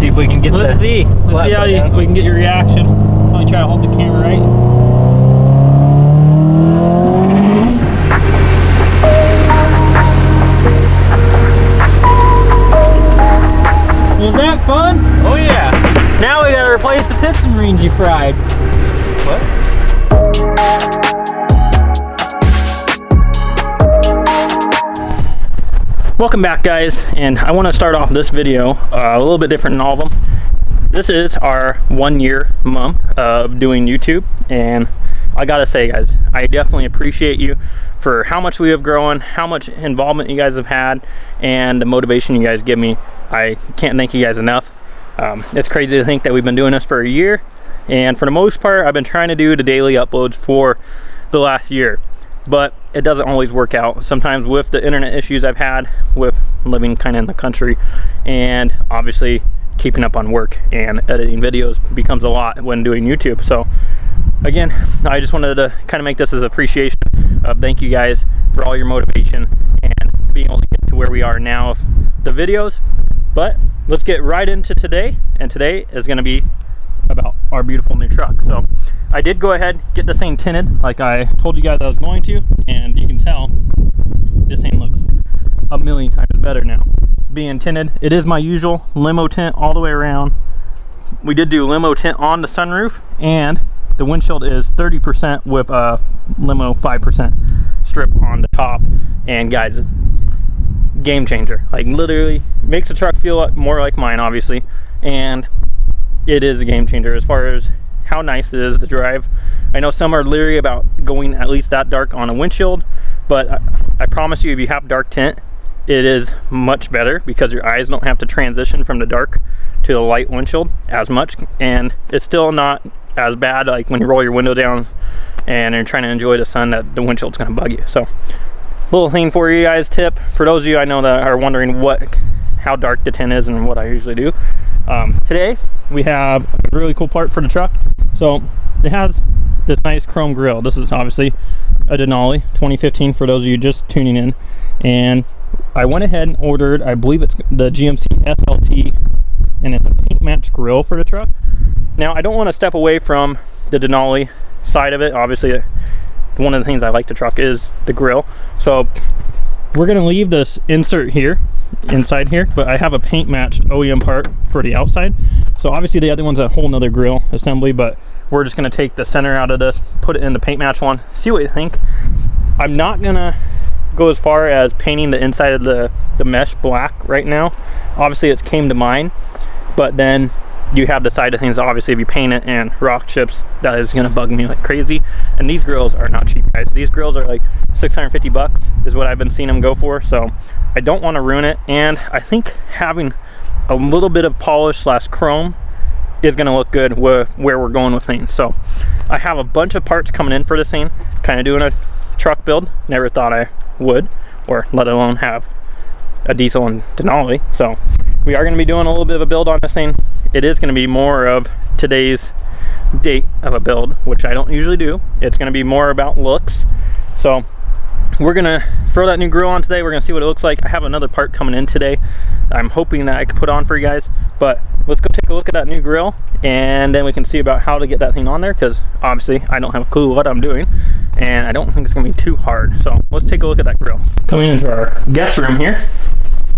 see if we can get Let's see how we can get your reaction. Let me try to hold the camera right. Was that fun? Oh yeah. Now we gotta replace the piston rings you fried. What? Welcome back, guys, and I want to start off this video a little bit different than all of them. This is our 1 year month of doing YouTube, and I gotta say, guys, I definitely appreciate you for how much we have grown, how much involvement you guys have had, and the motivation you guys give me. I can't thank you guys enough. It's crazy to think that we've been doing this for a year, and for the most part I've been trying to do the daily uploads for the last year, but it doesn't always work out. Sometimes with the internet issues I've had with living kind of in the country, and obviously keeping up on work and editing videos becomes a lot when doing YouTube. So again, I just wanted to kind of make this as appreciation of thank you guys for all your motivation and being able to get to where we are now of the videos. But let's get right into today, and today is going to be about our beautiful new truck. So I did go ahead get this thing tinted like I told you guys I was going to, and you can tell this thing looks a million times better now being tinted. It is my usual limo tint all the way around. We did do limo tint on the sunroof, and the windshield is 30% with a limo 5% strip on the top. And guys, it's game changer. Like literally makes the truck feel more like mine, obviously, and it is a game changer as far as how nice it is to drive. I know some are leery about going at least that dark on a windshield, but I promise you, if you have dark tint, it is much better because your eyes don't have to transition from the dark to the light windshield as much, and it's still not as bad like when you roll your window down and you're trying to enjoy the sun that the windshield's going to bug you. So little thing for you guys, tip for those of you I know that are wondering how dark the tint is and what I usually do. Today we have a really cool part for the truck. So it has this nice chrome grille. This is obviously a Denali 2015 for those of you just tuning in, and I went ahead and ordered, I believe it's the GMC SLT, and it's a paint match grille for the truck. Now I don't want to step away from the Denali side of it. Obviously one of the things I like the truck is the grille, so we're going to leave this insert here inside here, but I have a paint matched OEM part for the outside. So obviously the other one's a whole nother grille assembly, but we're just going to take the center out of this, put it in the paint match one, see what you think. I'm not gonna go as far as painting the inside of the mesh black right now. Obviously it's came to mind, but then you have the side of things, obviously if you paint it and rock chips, that is gonna bug me like crazy. And these grills are not cheap, guys. These grills are like 650 bucks is what I've been seeing them go for, so I don't want to ruin it. And I think having a little bit of polish slash chrome is gonna look good with where we're going with things. So I have a bunch of parts coming in for this thing, kind of doing a truck build. Never thought I would, or let alone have a diesel and Denali. So we are going to be doing a little bit of a build on this thing. It is going to be more of today's date of a build, which I don't usually do. It's going to be more about looks. So we're going to throw that new grille on today. We're going to see what it looks like. I have another part coming in today I'm hoping that I can put on for you guys, but let's go take a look at that new grille, and then we can see about how to get that thing on there, because obviously I don't have a clue what I'm doing, and I don't think it's going to be too hard. So let's take a look at that grille. Coming into our guest room here,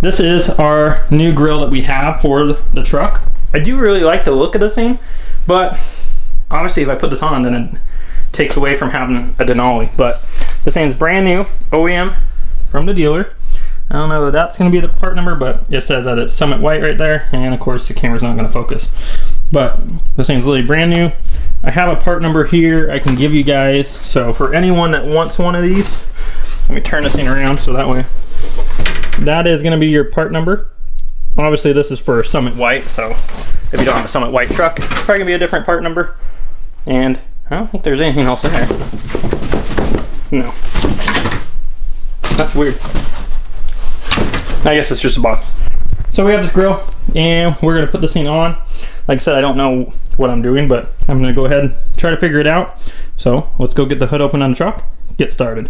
this is our new grille that we have for the truck. I do really like the look of this thing, but obviously if I put this on, then it takes away from having a Denali. But this thing's brand new, OEM from the dealer. I don't know if that's going to be the part number, but it says that it's Summit White right there, and of course the camera's not going to focus. But this thing's literally brand new. I have a part number here I can give you guys, so for anyone that wants one of these, let me turn this thing around so that way. That is going to be your part number. Obviously this is for Summit White, so if you don't have a Summit White truck, it's probably going to be a different part number. And I don't think there's anything else in there. No. That's weird. I guess it's just a box. So we have this grill, and we're going to put this thing on. Like I said, I don't know what I'm doing, but I'm going to go ahead and try to figure it out. So let's go get the hood open on the truck, get started.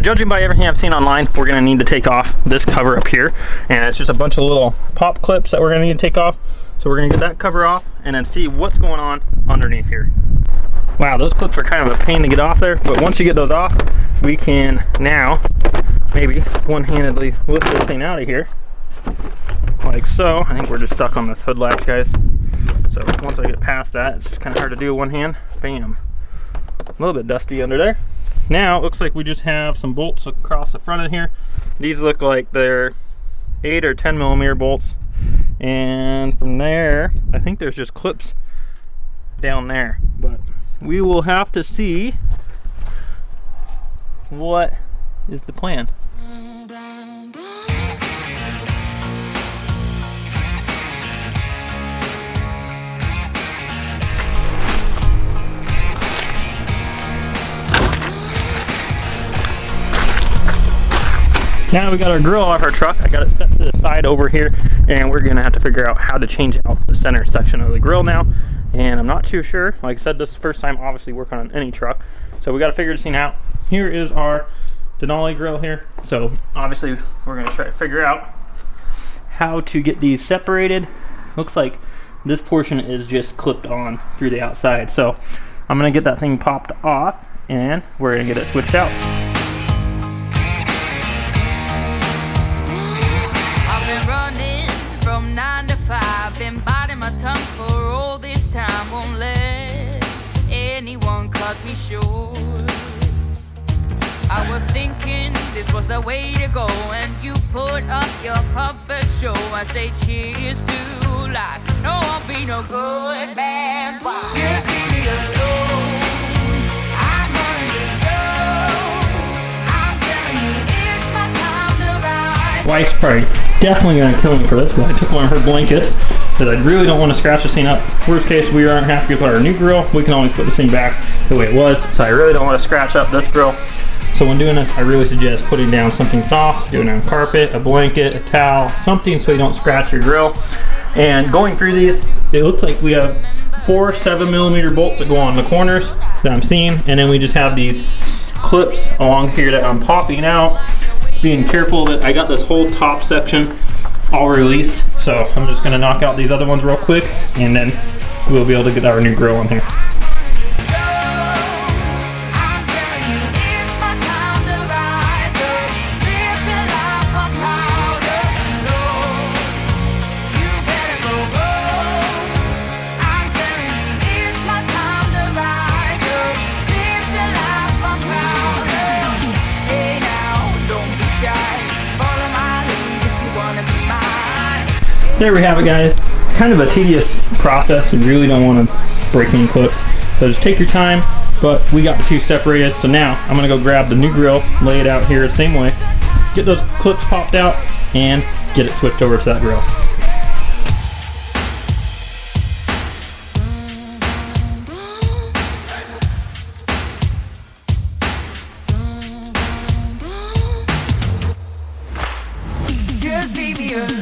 judging by everything I've seen online, we're gonna need to take off this cover up here, and it's just a bunch of little pop clips that we're gonna need to take off. So we're gonna get that cover off and then see what's going on underneath here. Wow, those clips are kind of a pain to get off there, but once you get those off, we can now maybe one-handedly lift this thing out of here, like so. I think we're just stuck on this hood latch, guys. So once I get past that, it's just kind of hard to do with one hand. Bam. A little bit dusty under there. Now it looks like we just have some bolts across the front of here. These look like they're 8 or 10 millimeter bolts, and from there I think there's just clips down there, but we will have to see what is the plan. Now we got our grill off our truck. I got it set to the side over here, and we're gonna have to figure out how to change out the center section of the grill now. And I'm not too sure. Like I said, this is the first time obviously working on any truck. So we gotta figure this thing out. Here is our Denali grill here. So obviously we're gonna try to figure out how to get these separated. Looks like this portion is just clipped on through the outside. So I'm gonna get that thing popped off, and we're gonna get it switched out. From 9 to 5, been biting my tongue for all this time. Won't let anyone cut me short. I was thinking this was the way to go, and you put up your puppet show. I say cheers to life. No, I'll be no good man's wife. Just leave me alone. I'm running the show. I'm telling you, it's my time to ride. Wife's probably definitely gonna kill me for this, but I took one of her blankets because I really don't want to scratch this thing up. Worst case, we aren't happy with our new grill. We can always put this thing back the way it was. So I really don't want to scratch up this grill. So when doing this, I really suggest putting down something soft, doing it on carpet, a blanket, a towel, something so you don't scratch your grill. And going through these, it looks like we have 4 7mm bolts that go on the corners that I'm seeing, and then we just have these clips along here that I'm popping out. Being careful that I got this whole top section all released, so I'm just gonna knock out these other ones real quick, and then we'll be able to get our new grill on here. There we have it, guys. It's kind of a tedious process. You really don't want to break any clips, so just take your time. But we got the two separated, so now I'm gonna go grab the new grill, lay it out here the same way, get those clips popped out, and get it switched over to that grill. Just leave me alone.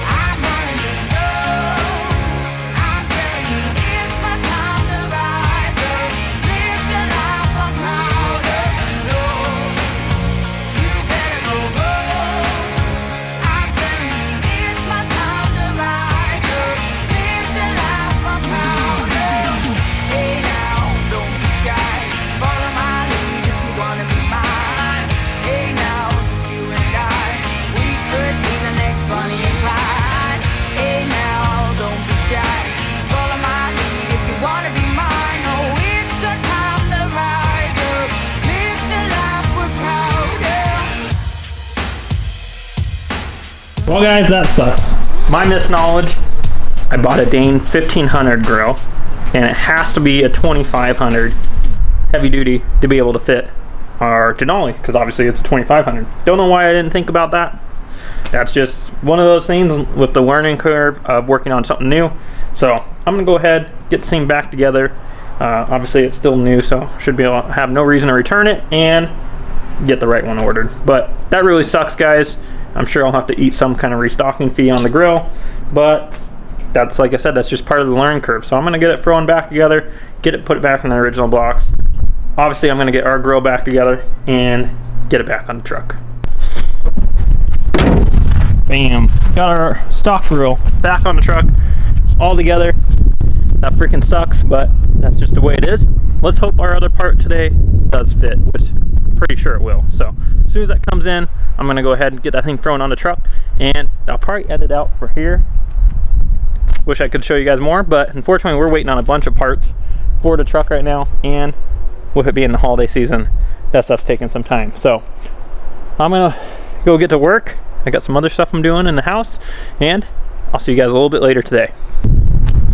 I'm running the show. I'm telling you, it's my time to rise up. Live the life I'm proud of. No, you better go home. I'm telling you, it's my time to rise up. Live the life I'm proud of. Hey now, don't be shy. Follow my lead if you wanna be mine. Hey now, it's you and I. We could be the next Bonnie and Clyde. Hey now, don't be shy. Follow my lead if you wanna be mine. Oh, it's our time to rise up. Live the life we're proud of. Well, guys, that sucks. My misknowledge. I bought a Dane 1500 grill, and it has to be a 2500 heavy duty to be able to fit our Denali, because obviously it's a 2500. Don't know why I didn't think about that. That's just one of those things with the learning curve of working on something new. So I'm gonna go ahead, get this thing back together. Obviously it's still new, so should be able to have no reason to return it and get the right one ordered. But that really sucks, guys. I'm sure I'll have to eat some kind of restocking fee on the grill, but that's, like I said, that's just part of the learning curve. So I'm gonna get it thrown back together, get it put back in the original box, obviously I'm gonna get our grill back together and get it back on the truck. Bam, got our stock grill back on the truck all together. That freaking sucks, but that's just the way it is. Let's hope our other part today does fit, which I'm pretty sure it will. So as soon as that comes in, I'm gonna go ahead and get that thing thrown on the truck, and I'll probably edit out for here. Wish I could show you guys more, but unfortunately we're waiting on a bunch of parts for the truck right now, and with it being the holiday season, that stuff's taking some time. So I'm gonna go get to work. I got some other stuff I'm doing in the house, and I'll see you guys a little bit later today.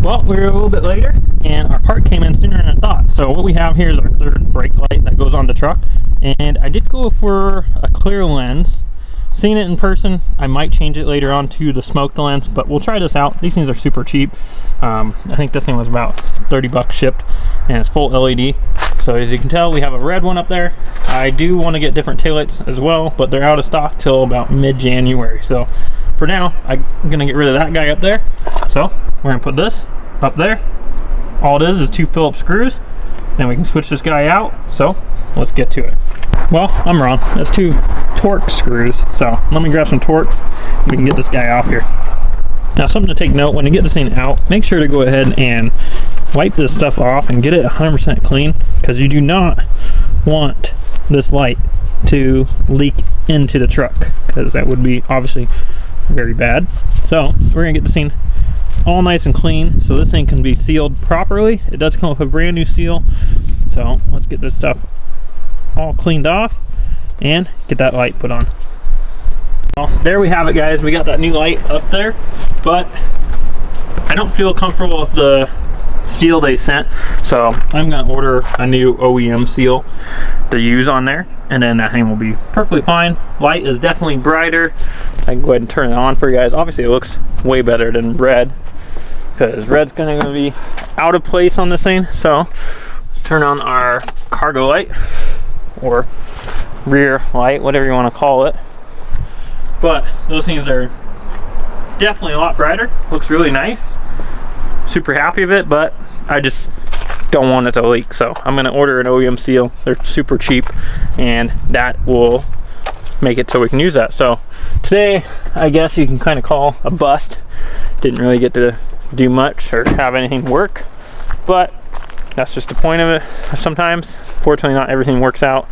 Well, we're a little bit later, and our part came in sooner than I thought. So what we have here is our third brake light that goes on the truck, and I did go for a clear lens. Seeing it in person, I might change it later on to the smoked lens, but we'll try this out. These things are super cheap. I think this thing was about 30 bucks shipped, and it's full LED. So as you can tell, we have a red one up there. I do want to get different taillights as well, but they're out of stock till about mid-January. So for now, I'm gonna get rid of that guy up there. So we're gonna put this up there. All it is 2 Phillips screws, and we can switch this guy out. So let's get to it. Well, I'm wrong. That's 2 Torx screws. So let me grab some Torx. We can get this guy off here. Now, something to take note, when you get this thing out, make sure to go ahead and wipe this stuff off and get it 100% clean, because you do not want this light to leak into the truck, because that would be obviously very bad. So we're gonna get this thing all nice and clean so this thing can be sealed properly. It does come with a brand new seal. So let's get this stuff all cleaned off and get that light put on. Well, there we have it, guys. We got that new light up there, but I don't feel comfortable with the seal they sent, so I'm gonna order a new OEM seal to use on there, and then that thing will be perfectly fine. Light is definitely brighter. I can go ahead and turn it on for you guys. Obviously it looks way better than red, because red's gonna be out of place on this thing. So let's turn on our cargo light or rear light, whatever you want to call it. But those things are definitely a lot brighter. Looks really nice. Super happy with it, but I just don't want it to leak. So I'm gonna order an OEM seal. They're super cheap, and that will make it so we can use that. So today, I guess you can kind of call a bust. Didn't really get to do much or have anything work, but that's just the point of it. Sometimes, fortunately, not everything works out,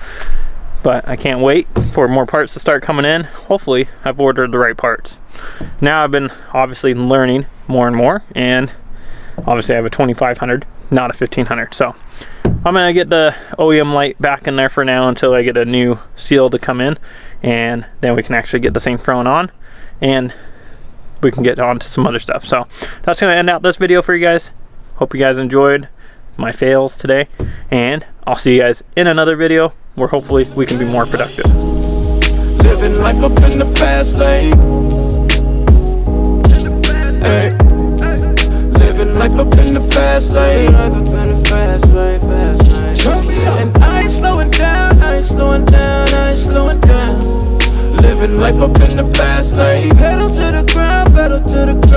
but I can't wait for more parts to start coming in. Hopefully I've ordered the right parts. Now I've been obviously learning more and more, and obviously I have a 2500, not a 1500. So I'm gonna get the OEM light back in there for now until I get a new seal to come in, and then we can actually get the thing thrown on, and we can get on to some other stuff. So that's gonna end out this video for you guys. Hope you guys enjoyed my fails today, and I'll see you guys in another video where hopefully we can be more productive. Living life up in the fast lane. Hey. Living life up in the fast lane. And I ain't slowing down, I ain't slowing down, I ain't slowing down. Living life up in the fast lane. Pedal to the ground, pedal to the ground.